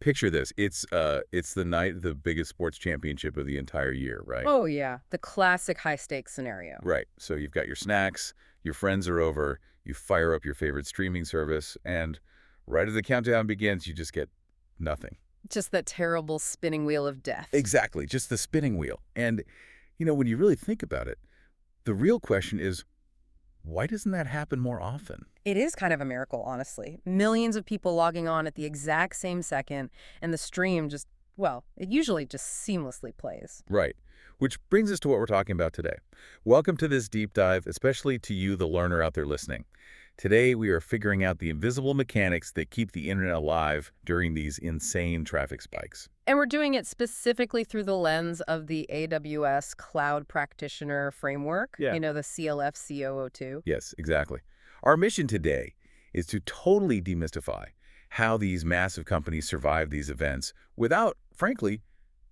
picture this. It's the night of the biggest sports championship of the entire year, right? Oh, yeah. The classic high-stakes scenario. Right. So you've got your snacks, your friends are over, you fire up your favorite streaming service, and right as the countdown begins, you just get nothing. Just that terrible spinning wheel of death. Exactly. Just the spinning wheel. And, when you really think about it, the real question is, why doesn't that happen more often? It is kind of a miracle, honestly. Millions of people logging on at the exact same second, and the stream just, well, it usually just seamlessly plays. Right. Which brings us to what we're talking about today. Welcome to this deep dive, especially to you, the learner out there listening. Today, we are figuring out the invisible mechanics that keep the internet alive during these insane traffic spikes. And we're doing it specifically through the lens of the AWS Cloud Practitioner Framework, Yeah. the CLF C002. Yes, exactly. Our mission today is to totally demystify how these massive companies survive these events without, frankly,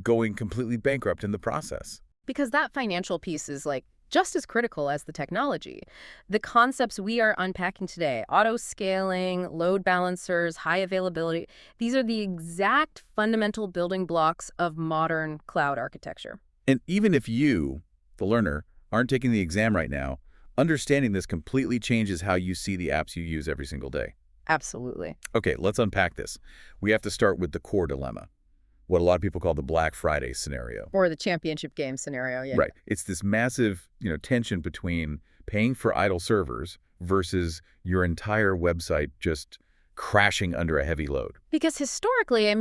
going completely bankrupt in the process. Because that financial piece is just as critical as the technology. The concepts we are unpacking today, auto-scaling, load balancers, high availability, these are the exact fundamental building blocks of modern cloud architecture. And even if you, the learner, aren't taking the exam right now, understanding this completely changes how you see the apps you use every single day. Absolutely. Okay, let's unpack this. We have to start with the core dilemma, what a lot of people call the Black Friday scenario. Or the championship game scenario, yeah. Right. It's this massive, tension between paying for idle servers versus your entire website just crashing under a heavy load. Because historically,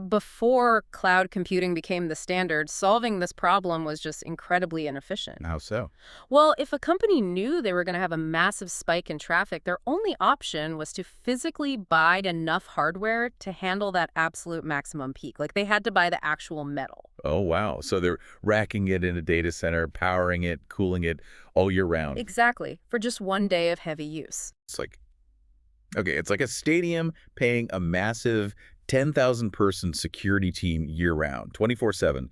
before cloud computing became the standard, solving this problem was just incredibly inefficient. How so? Well, if a company knew they were going to have a massive spike in traffic, their only option was to physically buy enough hardware to handle that absolute maximum peak. Like they had to buy the actual metal. Oh, wow. So they're racking it in a data center, powering it, cooling it all year round. Exactly. For just one day of heavy use. It's like a stadium paying a massive 10,000-person security team year-round, 24/7,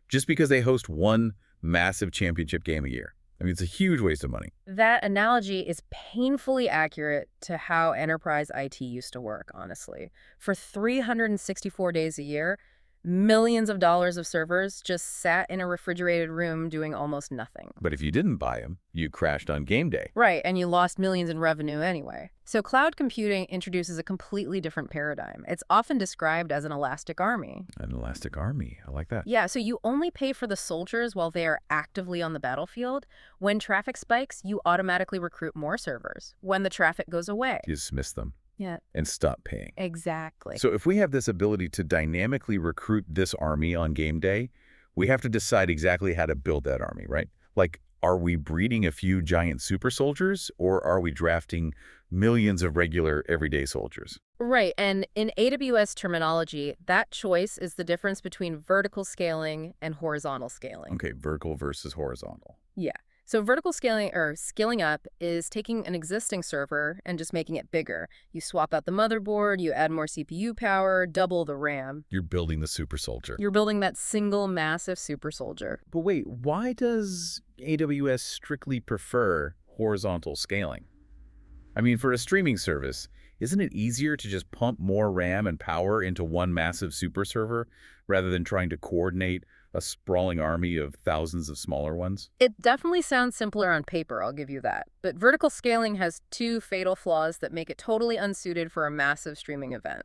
just because they host one massive championship game a year. It's a huge waste of money. That analogy is painfully accurate to how enterprise IT used to work, honestly. For 364 days a year, millions of dollars of servers just sat in a refrigerated room doing almost nothing. But if you didn't buy them, you crashed on game day. Right, and you lost millions in revenue anyway. So cloud computing introduces a completely different paradigm. It's often described as an elastic army. An elastic army. I like that. Yeah, so you only pay for the soldiers while they are actively on the battlefield. When traffic spikes, you automatically recruit more servers. When the traffic goes away. You dismiss them. Yeah. And stop paying. Exactly. So if we have this ability to dynamically recruit this army on game day, we have to decide exactly how to build that army, right? Are we breeding a few giant super soldiers, or are we drafting millions of regular everyday soldiers? Right, and in AWS terminology, that choice is the difference between vertical scaling and horizontal scaling. Okay, vertical versus horizontal. Yeah. So vertical scaling, or scaling up, is taking an existing server and just making it bigger. You swap out the motherboard, you add more CPU power, double the RAM. You're building the super soldier. You're building that single massive super soldier. But wait, why does AWS strictly prefer horizontal scaling? For a streaming service, isn't it easier to just pump more RAM and power into one massive super server rather than trying to coordinate a sprawling army of thousands of smaller ones? It definitely sounds simpler on paper, I'll give you that. But vertical scaling has two fatal flaws that make it totally unsuited for a massive streaming event.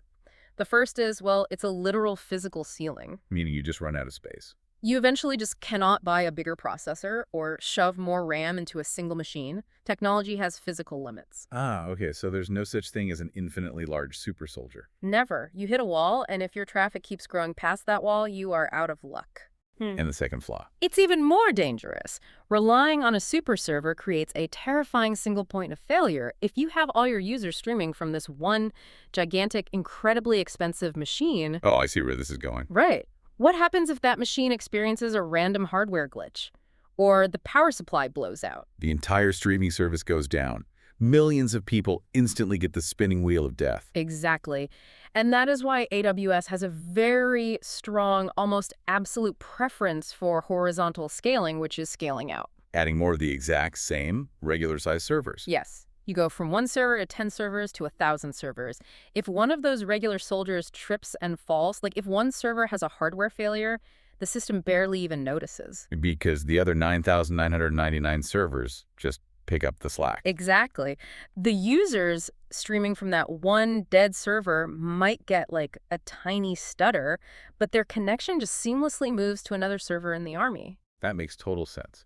The first is, well, it's a literal physical ceiling. Meaning you just run out of space. You eventually just cannot buy a bigger processor or shove more RAM into a single machine. Technology has physical limits. Ah, okay, so there's no such thing as an infinitely large super soldier. Never. You hit a wall, and if your traffic keeps growing past that wall, you are out of luck. And the second flaw. It's even more dangerous. Relying on a super server creates a terrifying single point of failure. If you have all your users streaming from this one gigantic, incredibly expensive machine... Oh, I see where this is going. Right. What happens if that machine experiences a random hardware glitch? Or the power supply blows out? The entire streaming service goes down. Millions of people instantly get the spinning wheel of death. Exactly. And that is why AWS has a very strong, almost absolute preference for horizontal scaling, which is scaling out. Adding more of the exact same regular-sized servers. Yes. You go from 1 server to 10 servers to 1,000 servers. If one of those regular soldiers trips and falls, like if one server has a hardware failure, the system barely even notices. Because the other 9,999 servers just pick up the slack. Exactly. The users streaming from that one dead server might get like a tiny stutter, but their connection just seamlessly moves to another server in the army. That makes total sense.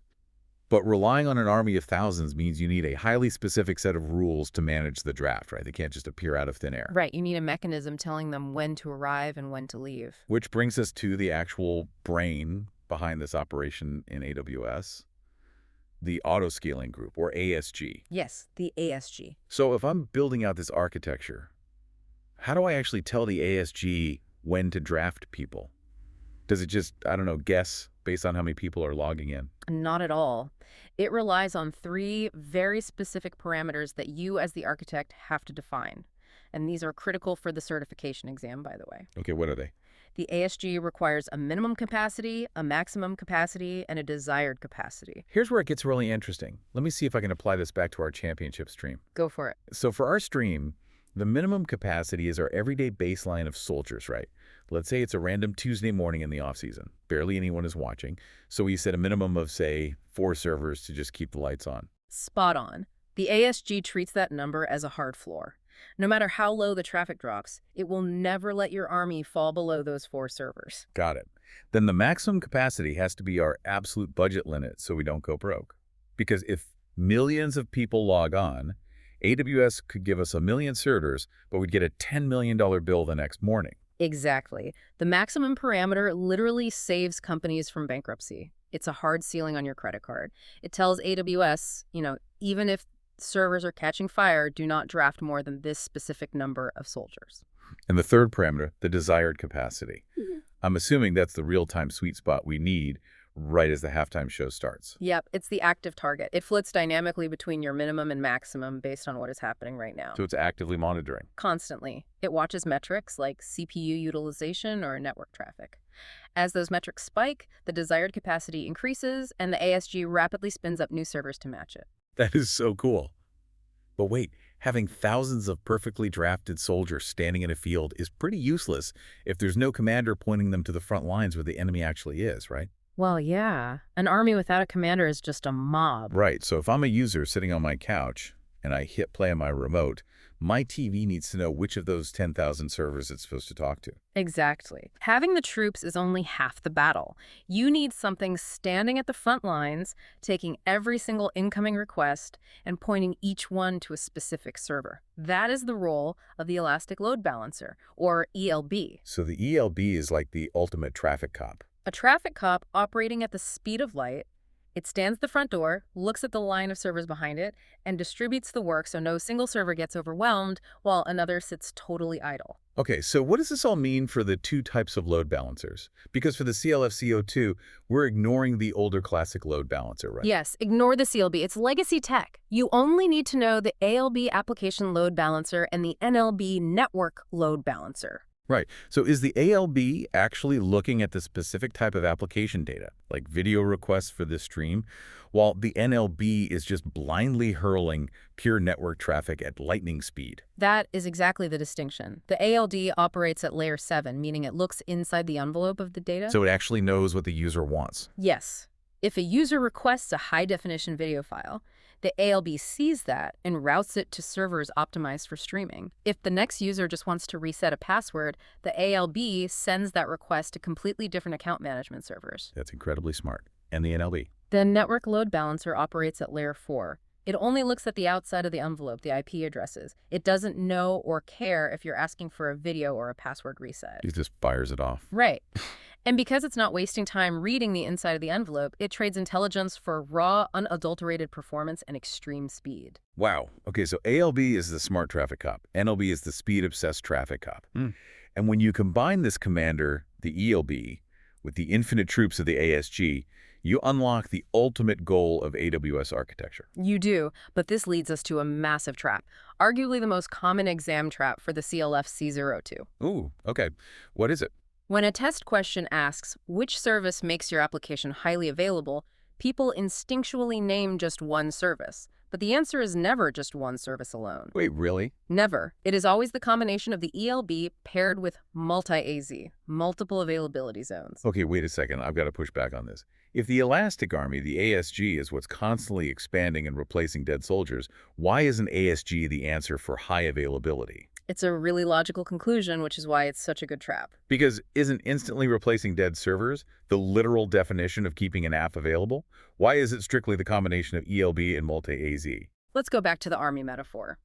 But relying on an army of thousands means you need a highly specific set of rules to manage the draft, right? They can't just appear out of thin air. Right, you need a mechanism telling them when to arrive and when to leave. Which brings us to the actual brain behind this operation in AWS, the auto-scaling group, or ASG. Yes, the ASG. So if I'm building out this architecture, how do I actually tell the ASG when to draft people? Does it just, I don't know, guess based on how many people are logging in? Not at all. It relies on 3 very specific parameters that you as the architect have to define. And these are critical for the certification exam, by the way. Okay, what are they? The ASG requires a minimum capacity, a maximum capacity, and a desired capacity. Here's where it gets really interesting. Let me see if I can apply this back to our championship stream. Go for it. So for our stream, the minimum capacity is our everyday baseline of soldiers, right? Let's say it's a random Tuesday morning in the off-season. Barely anyone is watching. So we set a minimum of, say, 4 servers to just keep the lights on. Spot on. The ASG treats that number as a hard floor. No matter how low the traffic drops, it will never let your army fall below those 4 servers. Got it. Then the maximum capacity has to be our absolute budget limit so we don't go broke. Because if millions of people log on, AWS could give us 1 million servers, but we'd get a $10 million bill the next morning. Exactly. The maximum parameter literally saves companies from bankruptcy. It's a hard ceiling on your credit card. It tells AWS, even if servers are catching fire, do not draft more than this specific number of soldiers. And the third parameter, the desired capacity. I'm assuming that's the real-time sweet spot we need right as the halftime show starts. Yep, it's the active target. It flits dynamically between your minimum and maximum based on what is happening right now. So it's actively monitoring. Constantly. It watches metrics like CPU utilization or network traffic. As those metrics spike, the desired capacity increases, and the ASG rapidly spins up new servers to match it. That is so cool. But wait, having thousands of perfectly drafted soldiers standing in a field is pretty useless if there's no commander pointing them to the front lines where the enemy actually is, right? Well, yeah. An army without a commander is just a mob. Right, so if I'm a user sitting on my couch and I hit play on my remote, my TV needs to know which of those 10,000 servers it's supposed to talk to. Exactly. Having the troops is only half the battle. You need something standing at the front lines, taking every single incoming request and pointing each one to a specific server. That is the role of the Elastic Load Balancer, or ELB. So the ELB is like the ultimate traffic cop. A traffic cop operating at the speed of light. It stands at the front door, looks at the line of servers behind it, and distributes the work so no single server gets overwhelmed while another sits totally idle. Okay, so what does this all mean for the 2 types of load balancers? Because for the CLFCO2, we're ignoring the older classic load balancer, right? Yes, ignore the CLB. It's legacy tech. You only need to know the ALB application load balancer and the NLB network load balancer. Right. So is the ALB actually looking at the specific type of application data, like video requests for this stream, while the NLB is just blindly hurling pure network traffic at lightning speed? That is exactly the distinction. The ALD operates at layer 7, meaning it looks inside the envelope of the data. So it actually knows what the user wants. Yes. If a user requests a high-definition video file, the ALB sees that and routes it to servers optimized for streaming. If the next user just wants to reset a password, the ALB sends that request to completely different account management servers. That's incredibly smart. And the NLB? The network load balancer operates at layer 4. It only looks at the outside of the envelope, the IP addresses. It doesn't know or care if you're asking for a video or a password reset. It just fires it off. Right. And because it's not wasting time reading the inside of the envelope, it trades intelligence for raw, unadulterated performance and extreme speed. Wow. Okay, so ALB is the smart traffic cop. NLB is the speed-obsessed traffic cop. And when you combine this commander, the ELB, with the infinite troops of the ASG, you unlock the ultimate goal of AWS architecture. You do, but this leads us to a massive trap, arguably the most common exam trap for the CLF C02. Ooh, okay. What is it? When a test question asks which service makes your application highly available, people instinctually name just one service. But the answer is never just one service alone. Wait, really? Never. It is always the combination of the ELB paired with multi-AZ, multiple availability zones. Okay, wait a second. I've got to push back on this. If the Elastic Army, the ASG, is what's constantly expanding and replacing dead soldiers, why isn't ASG the answer for high availability? It's a really logical conclusion, which is why it's such a good trap. Because isn't instantly replacing dead servers the literal definition of keeping an app available? Why is it strictly the combination of ELB and Multi-AZ? Let's go back to the army metaphor.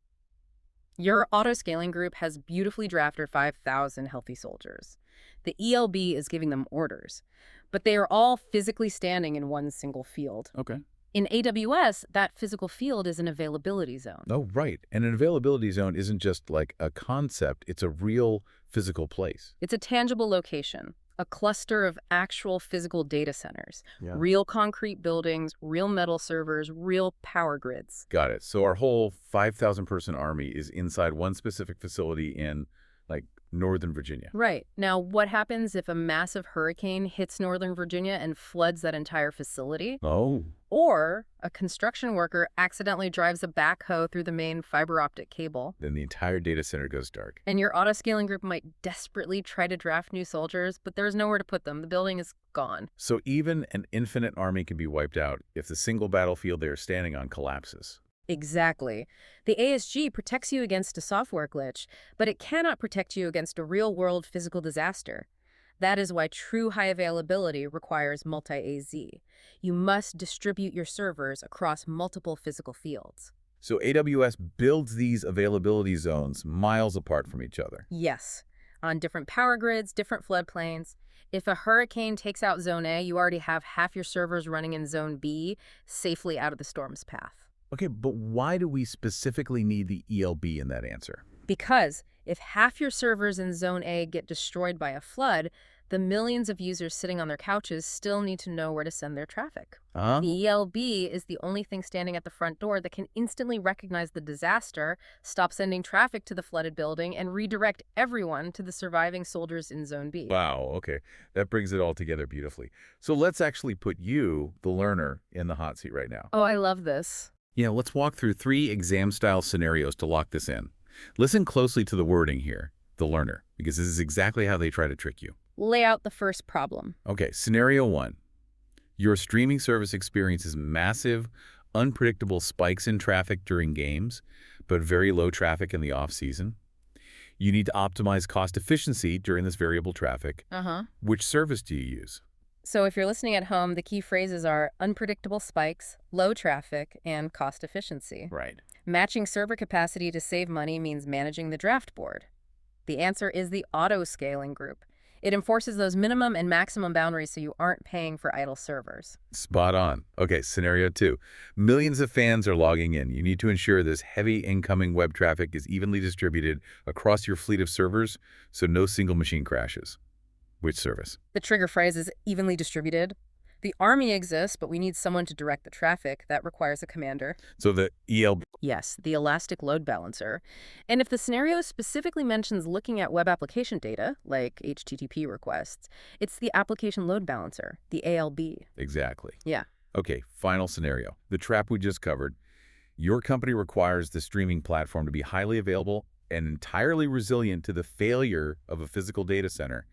Your auto-scaling group has beautifully drafted 5,000 healthy soldiers. The ELB is giving them orders, but they are all physically standing in one single field. Okay. In AWS, that physical field is an availability zone. Oh, right. And an availability zone isn't just like a concept, it's a real physical place. It's a tangible location, a cluster of actual physical data centers, Yeah. real concrete buildings, real metal servers, real power grids. Got it. So our whole 5,000-person army is inside one specific facility in, like, Northern Virginia. Right. Now, what happens if a massive hurricane hits Northern Virginia and floods that entire facility? Oh. Or a construction worker accidentally drives a backhoe through the main fiber optic cable. Then the entire data center goes dark. And your auto-scaling group might desperately try to draft new soldiers, but there's nowhere to put them. The building is gone. So even an infinite army can be wiped out if the single battlefield they are standing on collapses. Exactly. The ASG protects you against a software glitch, but it cannot protect you against a real-world physical disaster. That is why true high availability requires multi-AZ. You must distribute your servers across multiple physical fields. So AWS builds these availability zones miles apart from each other. Yes, on different power grids, different floodplains. If a hurricane takes out Zone A, you already have half your servers running in Zone B, safely out of the storm's path. Okay, but why do we specifically need the ELB in that answer? Because if half your servers in Zone A get destroyed by a flood, the millions of users sitting on their couches still need to know where to send their traffic. Huh? The ELB is the only thing standing at the front door that can instantly recognize the disaster, stop sending traffic to the flooded building, and redirect everyone to the surviving soldiers in Zone B. Wow, okay. That brings it all together beautifully. So let's actually put you, the learner, in the hot seat right now. Oh, I love this. Let's walk through 3 exam-style scenarios to lock this in. Listen closely to the wording here, the learner, because this is exactly how they try to trick you. Lay out the first problem. Okay, scenario 1. Your streaming service experiences massive, unpredictable spikes in traffic during games, but very low traffic in the off-season. You need to optimize cost efficiency during this variable traffic. Which service do you use? So if you're listening at home, the key phrases are unpredictable spikes, low traffic, and cost efficiency. Right. Matching server capacity to save money means managing the draft board. The answer is the auto-scaling group. It enforces those minimum and maximum boundaries so you aren't paying for idle servers. Spot on. Okay, scenario 2. Millions of fans are logging in. You need to ensure this heavy incoming web traffic is evenly distributed across your fleet of servers so no single machine crashes. Which service? The trigger phrase is evenly distributed. The army exists, but we need someone to direct the traffic. That requires a commander. So the ELB. Yes, the elastic load balancer. And if the scenario specifically mentions looking at web application data, like HTTP requests, it's the application load balancer, the ALB. Exactly. Yeah. Okay, final scenario. The trap we just covered. Your company requires the streaming platform to be highly available and entirely resilient to the failure of a physical data center.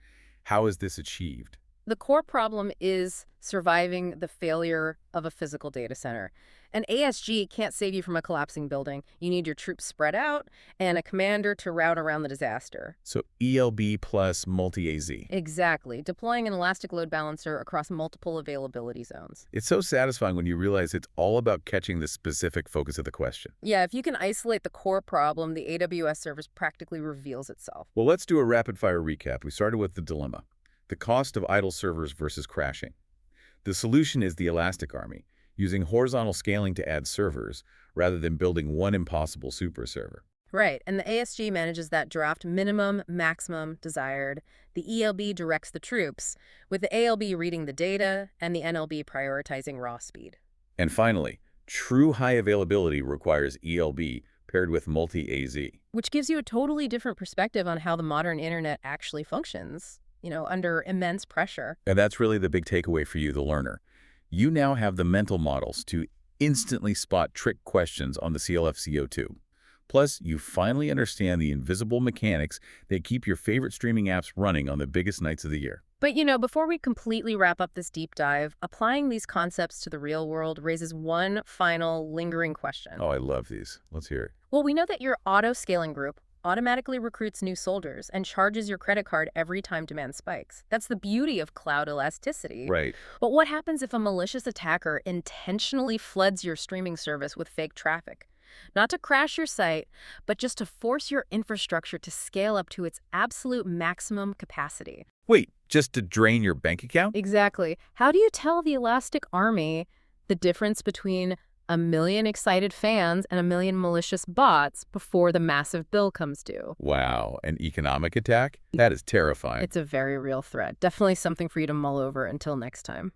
How is this achieved? The core problem is surviving the failure of a physical data center. An ASG can't save you from a collapsing building. You need your troops spread out and a commander to route around the disaster. So ELB plus multi-AZ. Exactly. Deploying an elastic load balancer across multiple availability zones. It's so satisfying when you realize it's all about catching the specific focus of the question. Yeah, if you can isolate the core problem, the AWS service practically reveals itself. Well, let's do a rapid-fire recap. We started with the dilemma. The cost of idle servers versus crashing. The solution is the Elastic Army, using horizontal scaling to add servers rather than building one impossible super server. Right, and the ASG manages that draft minimum, maximum, desired. The ELB directs the troops, with the ALB reading the data and the NLB prioritizing raw speed. And finally, true high availability requires ELB paired with multi-AZ. Which gives you a totally different perspective on how the modern internet actually functions, under immense pressure. And that's really the big takeaway for you, the learner. You now have the mental models to instantly spot trick questions on the CLFCO2. Plus, you finally understand the invisible mechanics that keep your favorite streaming apps running on the biggest nights of the year. But before we completely wrap up this deep dive, applying these concepts to the real world raises one final lingering question. Oh, I love these. Let's hear it. Well, we know that your auto-scaling group automatically recruits new soldiers and charges your credit card every time demand spikes. That's the beauty of cloud elasticity. Right. But what happens if a malicious attacker intentionally floods your streaming service with fake traffic? Not to crash your site, but just to force your infrastructure to scale up to its absolute maximum capacity. Wait, just to drain your bank account? Exactly. How do you tell the Elastic Army the difference between a million excited fans and a million malicious bots before the massive bill comes due? Wow, an economic attack? That is terrifying. It's a very real threat. Definitely something for you to mull over until next time.